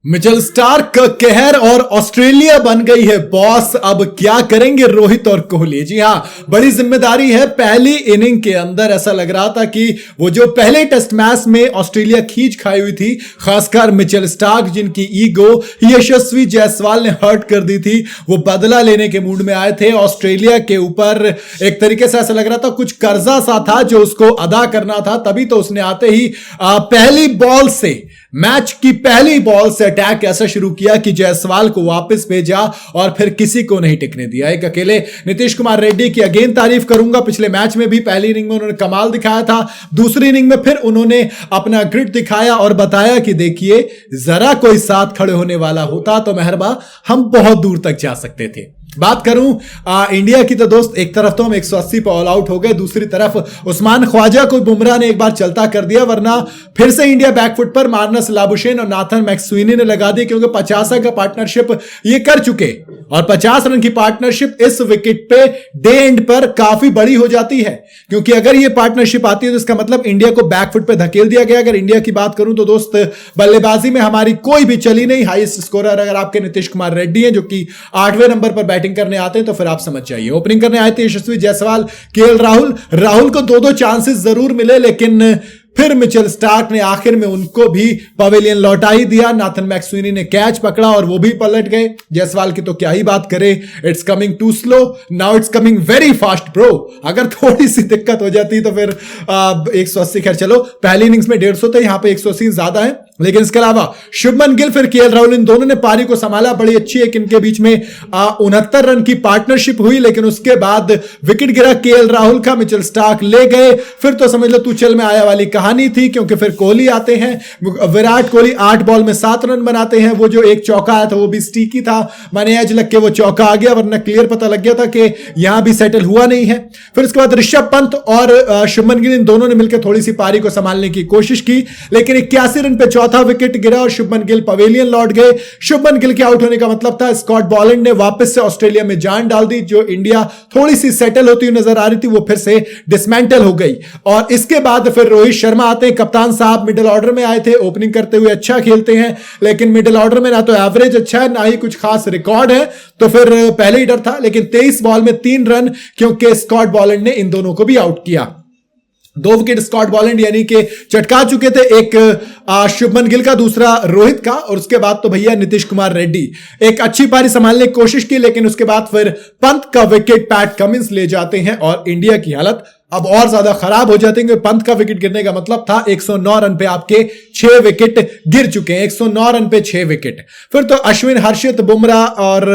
Mitchell Starc का कहर और ऑस्ट्रेलिया बन गई है बॉस। अब क्या करेंगे रोहित और कोहली? जी हां, बड़ी जिम्मेदारी है। पहली इनिंग के अंदर ऐसा लग रहा था कि वो जो पहले टेस्ट मैच में ऑस्ट्रेलिया खींच खाई हुई थी, खासकर मिचेल स्टार्क जिनकी ईगो यशस्वी जायसवाल ने हर्ट कर दी थी, वो बदला लेने के मूड में आए थे। ऑस्ट्रेलिया के ऊपर एक तरीके से ऐसा लग रहा था कुछ कर्जा सा था जो उसको अदा करना था, तभी तो उसने आते ही पहली बॉल से, मैच की पहली बॉल से अटैक ऐसा शुरू किया कि जायसवाल को वापस भेजा और फिर किसी को नहीं टिकने दिया। एक अकेले नीतीश कुमार रेड्डी की अगेन तारीफ करूंगा। पिछले मैच में भी पहली इनिंग में उन्होंने कमाल दिखाया था, दूसरी इनिंग में फिर उन्होंने अपना ग्रिट दिखाया और बताया कि देखिए, जरा कोई साथ खड़े होने वाला होता तो मेहरबा हम बहुत दूर तक जा सकते थे। बात करूं इंडिया की तो दोस्त, एक तरफ तो हम 180 पे ऑल आउट हो गए, दूसरी तरफ उस्मान ख्वाजा को बुमराह ने एक बार चलता कर दिया, वरना फिर से इंडिया बैकफुट पर। मार्नस लाबुशेन और नाथन मैक्सुइनी ने लगा दी, क्योंकि 50 का पार्टनरशिप ये कर चुके और 50 रन की पार्टनरशिप इस विकेट पे डे एंड पर काफी बड़ी हो जाती है, क्योंकि अगर ये पार्टनरशिप आती है तो इसका मतलब इंडिया को बैकफुट पे धकेल दिया गया। अगर इंडिया की बात करूं तो दोस्त, बल्लेबाजी में हमारी कोई भी चली नहीं। हाईएस्ट स्कोरर अगर आपके नीतीश कुमार रेड्डी हैं, जो कि 8वें नंबर पर बैटिंग करने आते हैं, तो फिर आप समझ जाइए। ओपनिंग करने आए थे यशस्वी जायसवाल, केएल राहुल को दो चांसेस जरूर मिले, लेकिन फिर मिचेल स्टार्क ने आखिर में उनको भी पवेलियन लौटा ही दिया। नाथन मैक्सुइनी ने कैच पकड़ा और वो भी पलट गए। जायसवाल की तो क्या ही बात करें, it's coming too slow, now it's coming very fast bro. अगर थोड़ी सी दिक्कत हो जाती तो फिर 180, खैर चलो, पहली इनिंग्स में 150 थे, यहां पे 180 ज्यादा है। लेकिन इसके अलावा शुभमन गिल फिर केएल राहुल, इन दोनों ने पारी को संभाला। बड़ी अच्छी एक इनके बीच में 69 रन की पार्टनरशिप हुई, लेकिन उसके बाद विकेट गिरा केएल राहुल का, मिचेल स्टार्क ले गए। फिर तो समझ लो तू चल में आया वाली कहानी थी, क्योंकि फिर कोहली आते हैं। विराट कोहली 8 बॉल में 7 रन बनाते हैं। वो जो एक चौका आया था वो भी स्टीकी था, माने एज लग के वो चौका आ गया, वरना क्लियर पता लग गया था कि यहां भी सेटल हुआ नहीं है। फिर उसके बाद ऋषभ पंत और शुभमन गिल, इन दोनों ने मिलकर थोड़ी सी पारी को संभालने की कोशिश की, लेकिन 81 रन पे चौथा विकेट गिरा और शुभमन गिल पवेलियन लौट गए। शुभमन गिल के आउट होने का मतलब था स्कॉट बॉलैंड ने वापस से ऑस्ट्रेलिया में जान डाल दी। जो इंडिया थोड़ी सी सेटल होती हुई नजर आ रही थी, वो फिर से डिसमेंटल हो गई। और इसके बाद फिर रोहित शर्मा आते हैं। कप्तान साहब मिडिल ऑर्डर में आए थे, ओपनिंग करते हुए अच्छा खेलते हैं, लेकिन मिडिल ऑर्डर में ना तो एवरेज अच्छा है, ना ही कुछ खास रिकॉर्ड है, तो फिर पहले ही डर था। लेकिन 23 बॉल में 3 रन, क्योंकि स्कॉट बॉलैंड ने इन दोनों को भी आउट किया। 2 विकेट स्कॉट बॉलैंड यानी कि चटका चुके थे, एक शुभमन गिल का, दूसरा रोहित का। और उसके बाद तो भैया नीतीश कुमार रेड्डी एक अच्छी पारी संभालने की कोशिश की, लेकिन उसके बाद फिर पंत का विकेट पैट कमिंस ले जाते हैं और इंडिया की हालत अब और ज्यादा खराब हो जाती है। पंत का विकेट गिरने का मतलब था 109 रन पे आपके 6 विकेट गिर चुके हैं। 109 रन पे 6 विकेट। फिर तो अश्विन, हर्षित, बुमराह और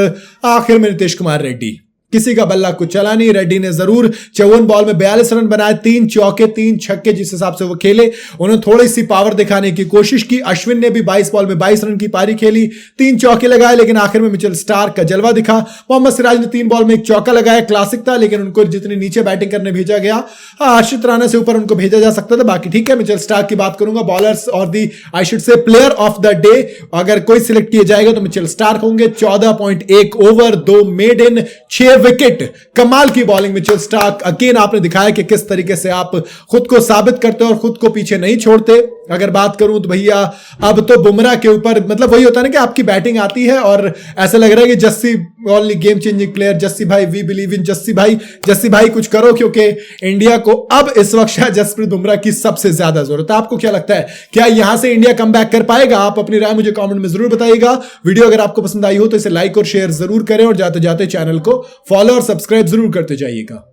आखिर में नीतीश कुमार रेड्डी, किसी का बल्ला कुछ चला नहीं। रेड्डी ने जरूर 54 बॉल में 42 रन बनाए, 3 चौके 3 छक्के, जिस हिसाब से वो खेले उन्होंने थोड़ी सी पावर दिखाने की कोशिश की। अश्विन ने भी 22 बॉल में 22 रन की पारी खेली, 3 चौके लगाए, लेकिन आखिर में मिचेल स्टार्क का जलवा दिखा। मोहम्मद सिराज ने 3 बॉल में 1 चौका लगाया, क्लासिक था, लेकिन उनको जितनी नीचे बैटिंग करने भेजा गया, हर्षित राणा से ऊपर उनको भेजा जा सकता था। बाकी ठीक है। मिचेल स्टार्क की बात करूंगा, बॉलर्स और the I should say player of the day अगर कोई सिलेक्ट किए जाएगा तो मिचेल स्टार्क होंगे। 14.1 ओवर, 2 मेडन, 6 विकेट, कमाल की बॉलिंग मिचेल स्टार्क। अगेन आपने दिखाया कि किस तरीके से आप खुद को साबित करते हो और खुद को पीछे नहीं छोड़ते। अगर बात करूं तो भैया अब तो बुमराह के ऊपर, मतलब वही होता है ना कि आपकी बैटिंग आती है और ऐसा लग रहा है कि Jassi only game changing player, Jassi भाई, वी बिलीव इन जस्सी भाई कुछ करो, क्योंकि इंडिया को अब इस वक्त शायद जसप्रीत बुमराह की सबसे ज्यादा जरूरत है। आपको क्या लगता है, क्या यहां से इंडिया कम बैक कर पाएगा? आप अपनी राय मुझे कमेंट में जरूर बताइएगा। वीडियो अगर आपको पसंद आई हो तो इसे लाइक और शेयर जरूर करें और जाते जाते चैनल को फॉलो और सब्सक्राइब जरूर करते जाइएगा।